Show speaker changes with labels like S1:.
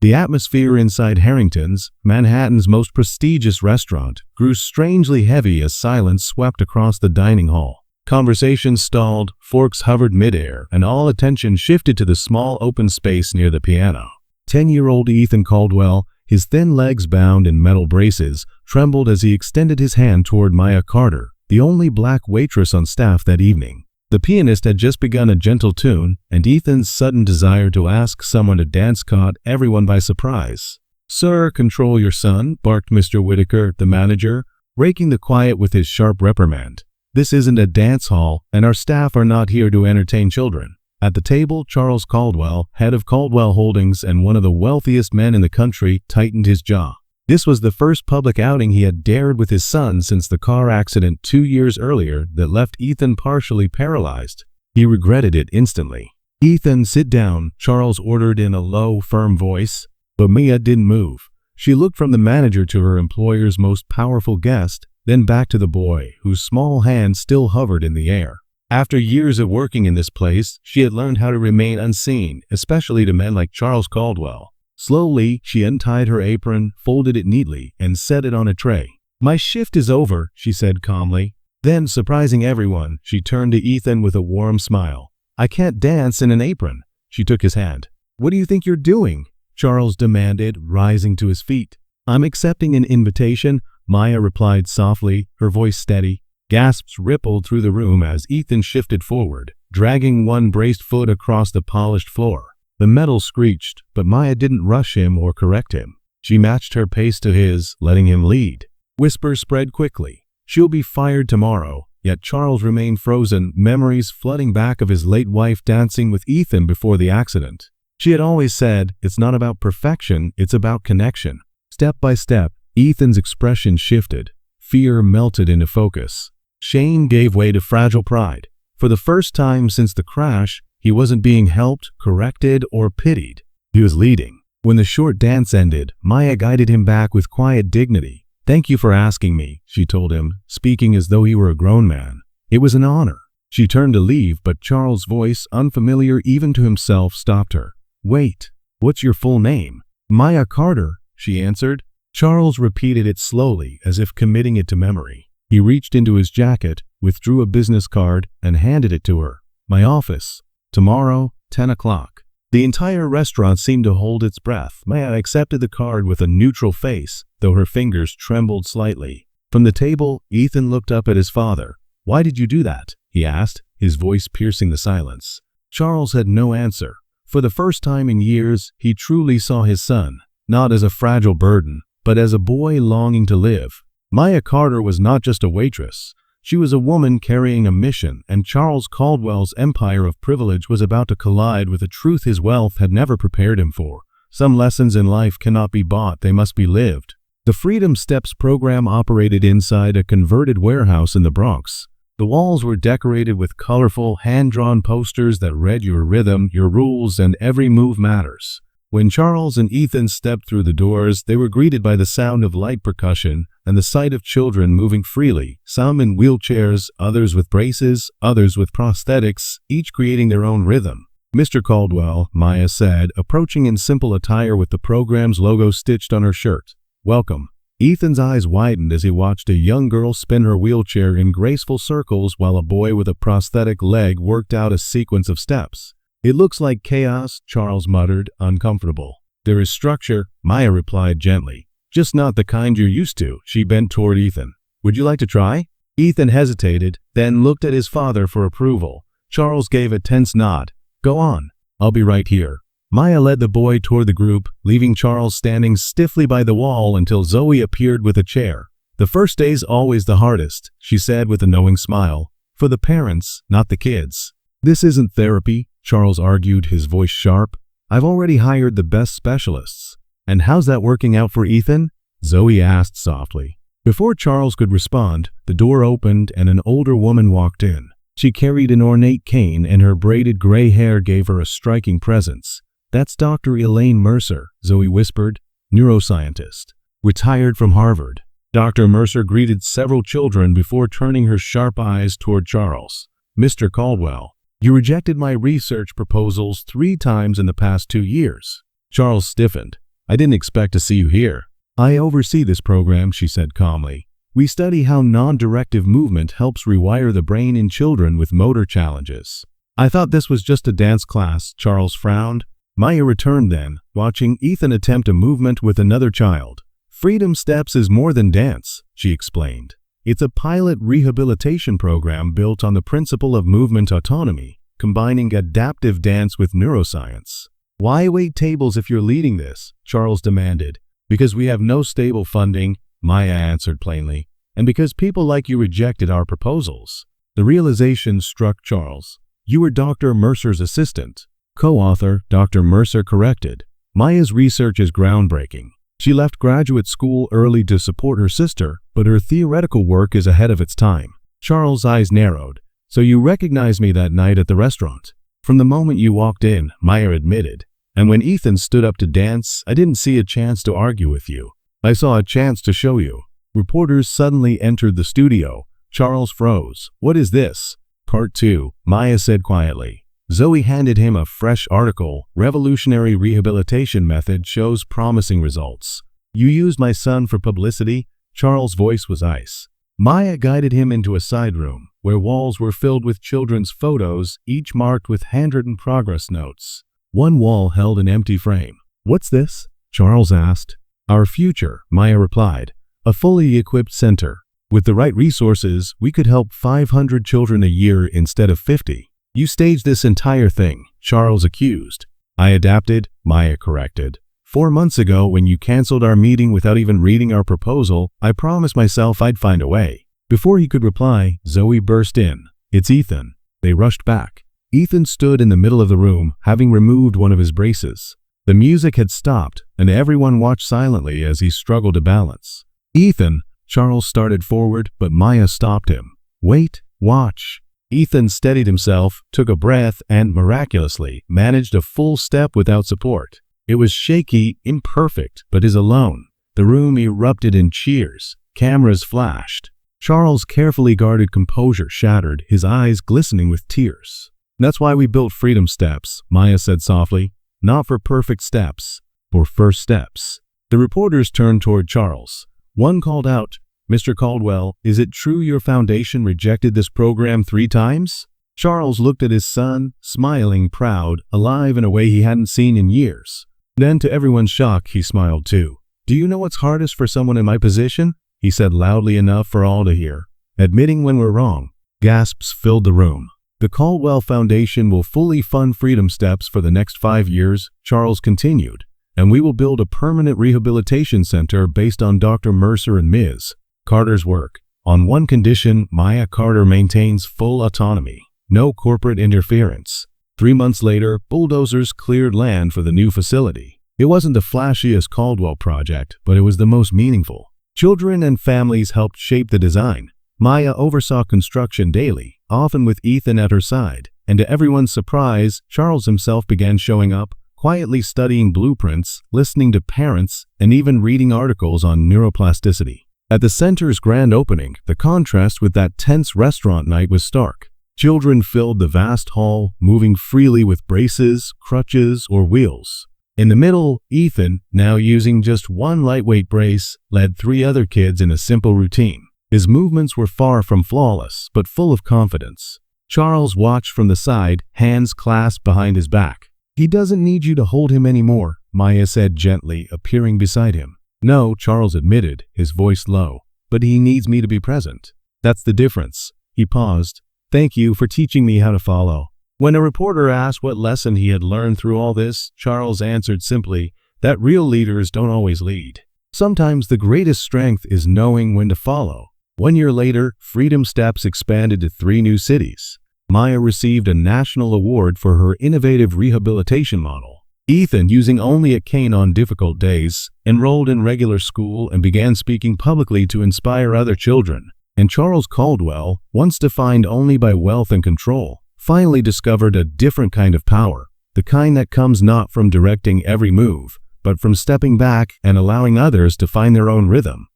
S1: The atmosphere inside Harrington's, Manhattan's most prestigious restaurant, grew strangely heavy as silence swept across the dining hall. Conversation stalled, forks hovered midair, and all attention shifted to the small open space near the piano. 10-year-old Ethan Caldwell, his thin legs bound in metal braces, trembled as he extended his hand toward Maya Carter, the only black waitress on staff that evening. The pianist had just begun a gentle tune, and Ethan's sudden desire to ask someone to dance caught everyone by surprise. "Sir, control your son," barked Mr. Whitaker, the manager, breaking the quiet with his sharp reprimand. "This isn't a dance hall, and our staff are not here to entertain children." At the table, Charles Caldwell, head of Caldwell Holdings and one of the wealthiest men in the country, tightened his jaw. This was the first public outing he had dared with his son since the car accident 2 years earlier that left Ethan partially paralyzed. He regretted it instantly. "Ethan, sit down," Charles ordered in a low, firm voice. But Mia didn't move. She looked from the manager to her employer's most powerful guest, then back to the boy, whose small hand still hovered in the air. After years of working in this place, she had learned how to remain unseen, especially to men like Charles Caldwell. Slowly, she untied her apron, folded it neatly, and set it on a tray. "My shift is over," she said calmly. Then, surprising everyone, she turned to Ethan with a warm smile. "I can't dance in an apron." She took his hand. "What do you think you're doing?" Charles demanded, rising to his feet. "I'm accepting an invitation," Maya replied softly, her voice steady. Gasps rippled through the room as Ethan shifted forward, dragging one braced foot across the polished floor. The metal screeched, but Maya didn't rush him or correct him. She matched her pace to his, letting him lead. Whispers spread quickly. "She'll be fired tomorrow." Yet Charles remained frozen, memories flooding back of his late wife dancing with Ethan before the accident. She had always said, "It's not about perfection, it's about connection." Step by step, Ethan's expression shifted. Fear melted into focus. Shame gave way to fragile pride. For the first time since the crash, he wasn't being helped, corrected, or pitied. He was leading. When the short dance ended, Maya guided him back with quiet dignity. "Thank you for asking me," she told him, speaking as though he were a grown man. "It was an honor." She turned to leave, but Charles' voice, unfamiliar even to himself, stopped her. "Wait, what's your full name?" "Maya Carter," she answered. Charles repeated it slowly, as if committing it to memory. He reached into his jacket, withdrew a business card, and handed it to her. "My office. Tomorrow, 10 o'clock. The entire restaurant seemed to hold its breath. Maya accepted the card with a neutral face, though her fingers trembled slightly. From the table, Ethan looked up at his father. "Why did you do that?" he asked, his voice piercing the silence. Charles had no answer. For the first time in years, he truly saw his son, not as a fragile burden, but as a boy longing to live. Maya Carter was not just a waitress. She was a woman carrying a mission, and Charles Caldwell's empire of privilege was about to collide with a truth his wealth had never prepared him for. Some lessons in life cannot be bought, they must be lived. The Freedom Steps program operated inside a converted warehouse in the Bronx. The walls were decorated with colorful, hand-drawn posters that read "Your rhythm, your rules, and every move matters." When Charles and Ethan stepped through the doors, they were greeted by the sound of light percussion and the sight of children moving freely, some in wheelchairs, others with braces, others with prosthetics, each creating their own rhythm. "Mr. Caldwell," Maya said, approaching in simple attire with the program's logo stitched on her shirt. "Welcome." Ethan's eyes widened as he watched a young girl spin her wheelchair in graceful circles while a boy with a prosthetic leg worked out a sequence of steps. "It looks like chaos," Charles muttered, uncomfortable. "There is structure," Maya replied gently. "Just not the kind you're used to." She bent toward Ethan. "Would you like to try?" Ethan hesitated, then looked at his father for approval. Charles gave a tense nod. "Go on. I'll be right here." Maya led the boy toward the group, leaving Charles standing stiffly by the wall until Zoe appeared with a chair. "The first day's always the hardest," she said with a knowing smile. "For the parents, not the kids." "This isn't therapy," Charles argued, his voice sharp. "I've already hired the best specialists." "And how's that working out for Ethan?" Zoe asked softly. Before Charles could respond, the door opened and an older woman walked in. She carried an ornate cane and her braided gray hair gave her a striking presence. "That's Dr. Elaine Mercer," Zoe whispered, "neuroscientist. Retired from Harvard." Dr. Mercer greeted several children before turning her sharp eyes toward Charles. "Mr. Caldwell, you rejected my research proposals 3 times in the past 2 years." Charles stiffened. I didn't expect to see you here." "I oversee this program," she said calmly. "We study how non-directive movement helps rewire the brain in children with motor challenges." "I thought this was just a dance class," Charles frowned. Maya returned then, watching Ethan attempt a movement with another child. "Freedom Steps is more than dance," she explained. "It's a pilot rehabilitation program built on the principle of movement autonomy, combining adaptive dance with neuroscience." "Why wait tables if you're leading this?" Charles demanded. "Because we have no stable funding," Maya answered plainly, "and because people like you rejected our proposals." The realization struck Charles. "You were Dr. Mercer's assistant." Co-author, Dr. Mercer corrected. "Maya's research is groundbreaking. She left graduate school early to support her sister, but her theoretical work is ahead of its time." Charles' eyes narrowed. "So you recognized me that night at the restaurant?" "From the moment you walked in," Maya admitted. "And when Ethan stood up to dance, I didn't see a chance to argue with you. I saw a chance to show you." Reporters suddenly entered the studio. Charles froze. "What is this?" "Part 2, Maya said quietly. Zoe handed him a fresh article. "Revolutionary rehabilitation method shows promising results." "You used my son for publicity?" Charles' voice was ice. Maya guided him into a side room, where walls were filled with children's photos, each marked with handwritten progress notes. One wall held an empty frame. "What's this?" Charles asked. "Our future," Maya replied. "A fully equipped center. With the right resources, we could help 500 children a year instead of 50. "You staged this entire thing," Charles accused. "I adapted," Maya corrected. 4 months ago, when you canceled our meeting without even reading our proposal, I promised myself I'd find a way." Before he could reply, Zoe burst in. "It's Ethan." They rushed back. Ethan stood in the middle of the room, having removed one of his braces. The music had stopped, and everyone watched silently as he struggled to balance. "Ethan," Charles started forward, but Maya stopped him. "Wait, watch." Ethan steadied himself, took a breath, and miraculously managed a full step without support. It was shaky, imperfect, but his alone. The room erupted in cheers. Cameras flashed. Charles' carefully guarded composure shattered, his eyes glistening with tears. "That's why we built Freedom Steps," Maya said softly. "Not for perfect steps, for first steps." The reporters turned toward Charles. One called out, "Mr. Caldwell, is it true your foundation rejected this program 3 times?" Charles looked at his son, smiling, proud, alive in a way he hadn't seen in years. Then, to everyone's shock, he smiled too. "Do you know what's hardest for someone in my position?" he said loudly enough for all to hear. "Admitting when we're wrong." Gasps filled the room. "The Caldwell Foundation will fully fund Freedom Steps for the next 5 years, Charles continued, "and we will build a permanent rehabilitation center based on Dr. Mercer and Ms. Carter's work. On one condition, Maya Carter maintains full autonomy. No corporate interference." 3 months later, bulldozers cleared land for the new facility. It wasn't the flashiest Caldwell project, but it was the most meaningful. Children and families helped shape the design. Maya oversaw construction daily, often with Ethan at her side, and to everyone's surprise, Charles himself began showing up, quietly studying blueprints, listening to parents, and even reading articles on neuroplasticity. At the center's grand opening, the contrast with that tense restaurant night was stark. Children filled the vast hall, moving freely with braces, crutches, or wheels. In the middle, Ethan, now using just one lightweight brace, led 3 other kids in a simple routine. His movements were far from flawless, but full of confidence. Charles watched from the side, hands clasped behind his back. "He doesn't need you to hold him anymore," Maya said gently, appearing beside him. "No," Charles admitted, his voice low, "but he needs me to be present. That's the difference." He paused. "Thank you for teaching me how to follow." When a reporter asked what lesson he had learned through all this, Charles answered simply that real leaders don't always lead. Sometimes the greatest strength is knowing when to follow. 1 year later, Freedom Steps expanded to 3 new cities. Maya received a national award for her innovative rehabilitation model. Ethan, using only a cane on difficult days, enrolled in regular school and began speaking publicly to inspire other children. And Charles Caldwell, once defined only by wealth and control, finally discovered a different kind of power, the kind that comes not from directing every move, but from stepping back and allowing others to find their own rhythm.